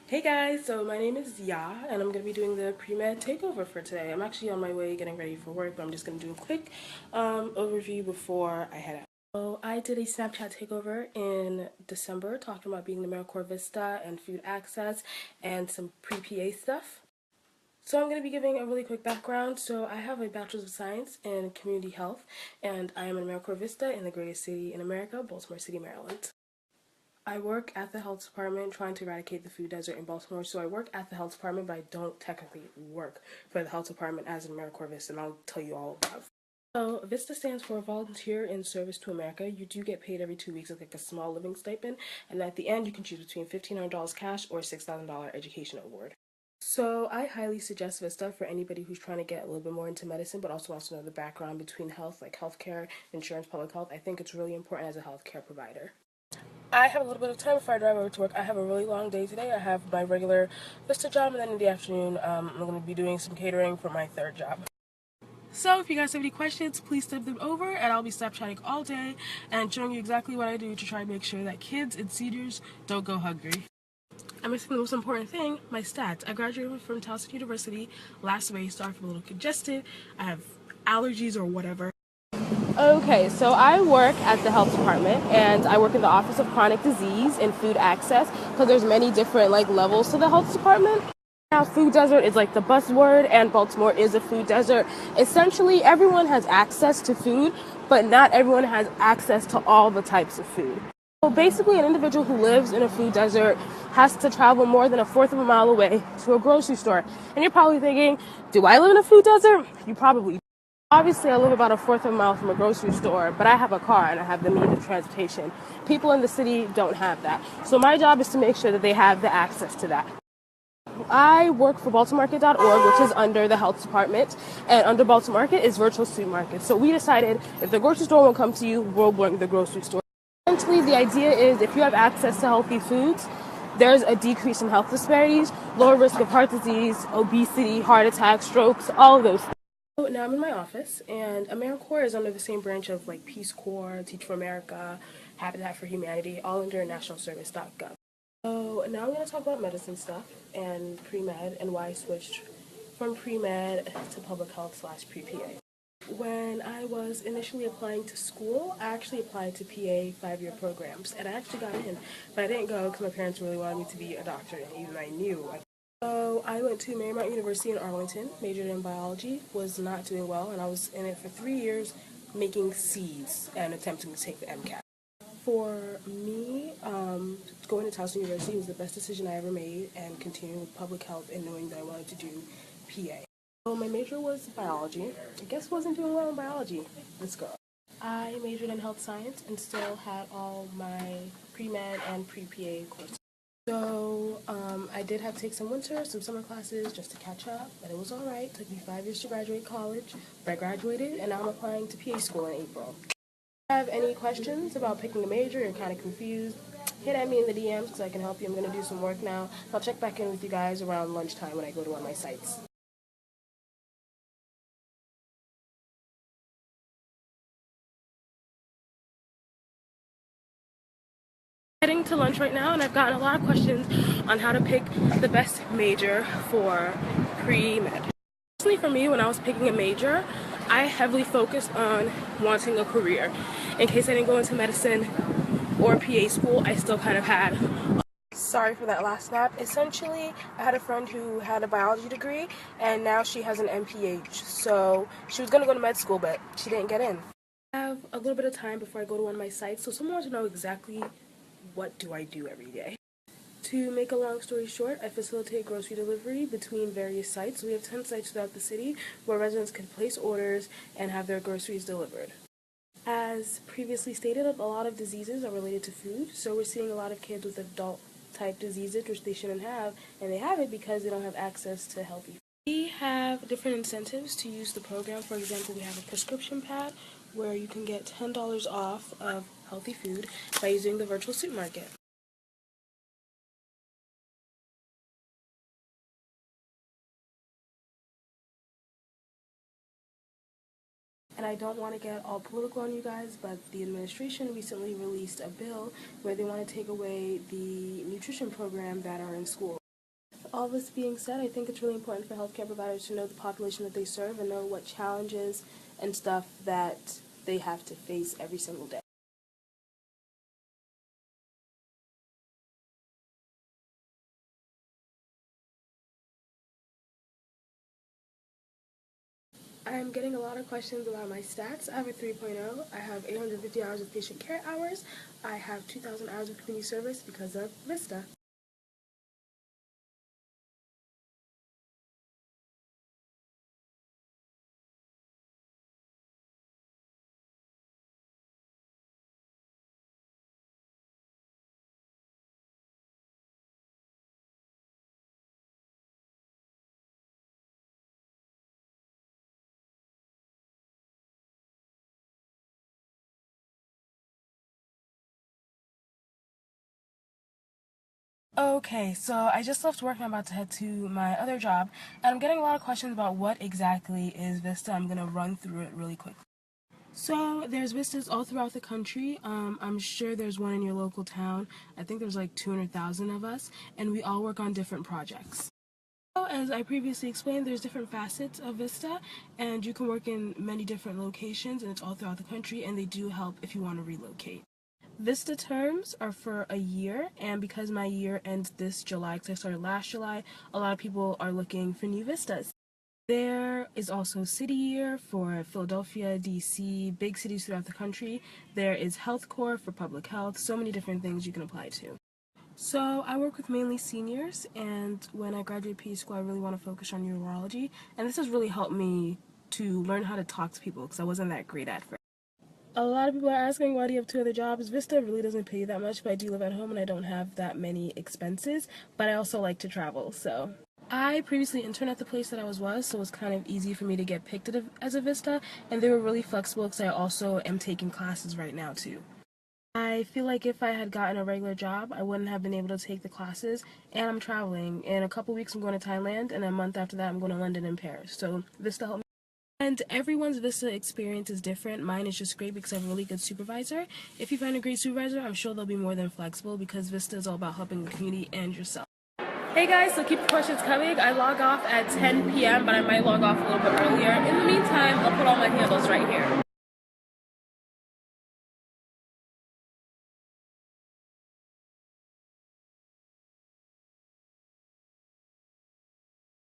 Hey guys, so my name is Ya, and I'm going to be doing the pre-med takeover for today. I'm actually on my way getting ready for work, but I'm just going to do a quick overview before I head out. So I did a Snapchat takeover in December talking about being the AmeriCorps VISTA and food access and some pre-PA stuff. So I'm going to be giving a really quick background. So I have a Bachelor's of Science in Community Health, and I am an AmeriCorps VISTA in the greatest city in America, Baltimore City, Maryland. I work at the health department trying to eradicate the food desert in Baltimore. So I work at the health department, but I don't technically work for the health department as an AmeriCorps VISTA, and I'll tell you all about it. So VISTA stands for Volunteer in Service to America. You do get paid every 2 weeks with like a small living stipend, and at the end you can choose between $1,500 cash or $6,000 education award. So I highly suggest VISTA for anybody who's trying to get a little bit more into medicine, but also wants to know the background between health, like healthcare, insurance, public health. I think it's really important as a healthcare provider. I have a little bit of time before I drive over to work. I have a really long day today. I have my regular VISTA job, and then in the afternoon, I'm going to be doing some catering for my third job. So if you guys have any questions, please send them over, and I'll be Snapchatting all day and showing you exactly what I do to try and make sure that kids and seniors don't go hungry. I'm missing the most important thing, my stats. I graduated from Towson University last May, so I'm a little congested. I have allergies or whatever. Okay, so I work at the health department, and I work in the Office of Chronic Disease and Food Access, because there's many different levels to the health department. Now, food desert is the buzzword, and Baltimore is a food desert. Essentially, everyone has access to food, but not everyone has access to all the types of food. So basically, an individual who lives in a food desert has to travel more than a fourth of a mile away to a grocery store. And you're probably thinking, do I live in a food desert? You probably do. Obviously, I live about a fourth of a mile from a grocery store, but I have a car and I have the means of transportation. People in the city don't have that. So my job is to make sure that they have the access to that. I work for BaltimoreMarket.org, which is under the health department, and under Baltimore Market is virtual street market. So we decided if the grocery store won't come to you, we'll bring the grocery store. Essentially, the idea is if you have access to healthy foods, there's a decrease in health disparities, lower risk of heart disease, obesity, heart attacks, strokes, all of those things. So now I'm in my office, and AmeriCorps is under the same branch of Peace Corps, Teach for America, Habitat for Humanity, all under nationalservice.gov. So now I'm going to talk about medicine stuff and pre-med and why I switched from pre-med to public health / pre-PA. When I was initially applying to school, I actually applied to PA 5-year programs, and I actually got in, but I didn't go because my parents really wanted me to be a doctor, and even I knew. So I went to Marymount University in Arlington, majored in biology, was not doing well, and I was in it for 3 years making C's and attempting to take the MCAT. For me, going to Towson University was the best decision I ever made, and continuing with public health and knowing that I wanted to do PA. So my major was biology. I guess wasn't doing well in biology, this girl. I majored in health science and still had all my pre-med and pre-PA courses. So I did have to take some winter, some summer classes just to catch up, but it was all right. It took me 5 years to graduate college, but I graduated, and now I'm applying to PA school in April. If you have any questions about picking a major, you're kind of confused, hit at me in the DMs because I can help you. I'm going to do some work now. I'll check back in with you guys around lunchtime when I go to one of my sites. Heading to lunch right now, and I've gotten a lot of questions on how to pick the best major for pre-med. Personally, for me, when I was picking a major, I heavily focused on wanting a career. In case I didn't go into medicine or PA school, I still kind of had. Sorry for that last snap. Essentially, I had a friend who had a biology degree, and now she has an MPH. So she was going to go to med school, but she didn't get in. I have a little bit of time before I go to one of my sites, so someone wants to know exactly what do I do every day. To make a long story short, I facilitate grocery delivery between various sites. We have 10 sites throughout the city where residents can place orders and have their groceries delivered. As previously stated, a lot of diseases are related to food, so we're seeing a lot of kids with adult-type diseases, which they shouldn't have, and they have it because they don't have access to healthy food. We have different incentives to use the program. For example, we have a prescription pad where you can get $10 off of healthy food by using the virtual supermarket. And I don't want to get all political on you guys, but the administration recently released a bill where they want to take away the nutrition program that are in school. all this being said, I think it's really important for healthcare providers to know the population that they serve and know what challenges and stuff that they have to face every single day. I'm getting a lot of questions about my stats. I have a 3.0. I have 850 hours of patient care hours. I have 2,000 hours of community service because of VISTA. Okay, so I just left work and I'm about to head to my other job, and I'm getting a lot of questions about what exactly is VISTA. I'm going to run through it really quickly. So there's vistas all throughout the country. I'm sure there's one in your local town. I think there's like 200,000 of us, and we all work on different projects. So as I previously explained, there's different facets of VISTA, and you can work in many different locations, and it's all throughout the country, and they do help if you want to relocate. VISTA terms are for a year, and because my year ends this July, because I started last July, a lot of people are looking for new vistas. There is also City Year for Philadelphia, DC, big cities throughout the country. There is Health Corps for public health, so many different things you can apply to. So I work with mainly seniors, and when I graduate PE school, I really want to focus on urology, and this has really helped me to learn how to talk to people because I wasn't that great at first. A lot of people are asking, why do you have 2 other jobs? VISTA really doesn't pay you that much, but I do live at home and I don't have that many expenses, but I also like to travel, so. I previously interned at the place that I was, so it was kind of easy for me to get picked as a VISTA, and they were really flexible because I also am taking classes right now too. I feel like if I had gotten a regular job, I wouldn't have been able to take the classes, and I'm traveling. In a couple weeks I'm going to Thailand, and a month after that I'm going to London and Paris, so VISTA helped me. And everyone's VISTA experience is different. Mine is just great because I have a really good supervisor. If you find a great supervisor, I'm sure they'll be more than flexible because VISTA is all about helping the community and yourself. Hey guys, so keep the questions coming. I log off at 10 p.m., but I might log off a little bit earlier. In the meantime, I'll put all my handles right here.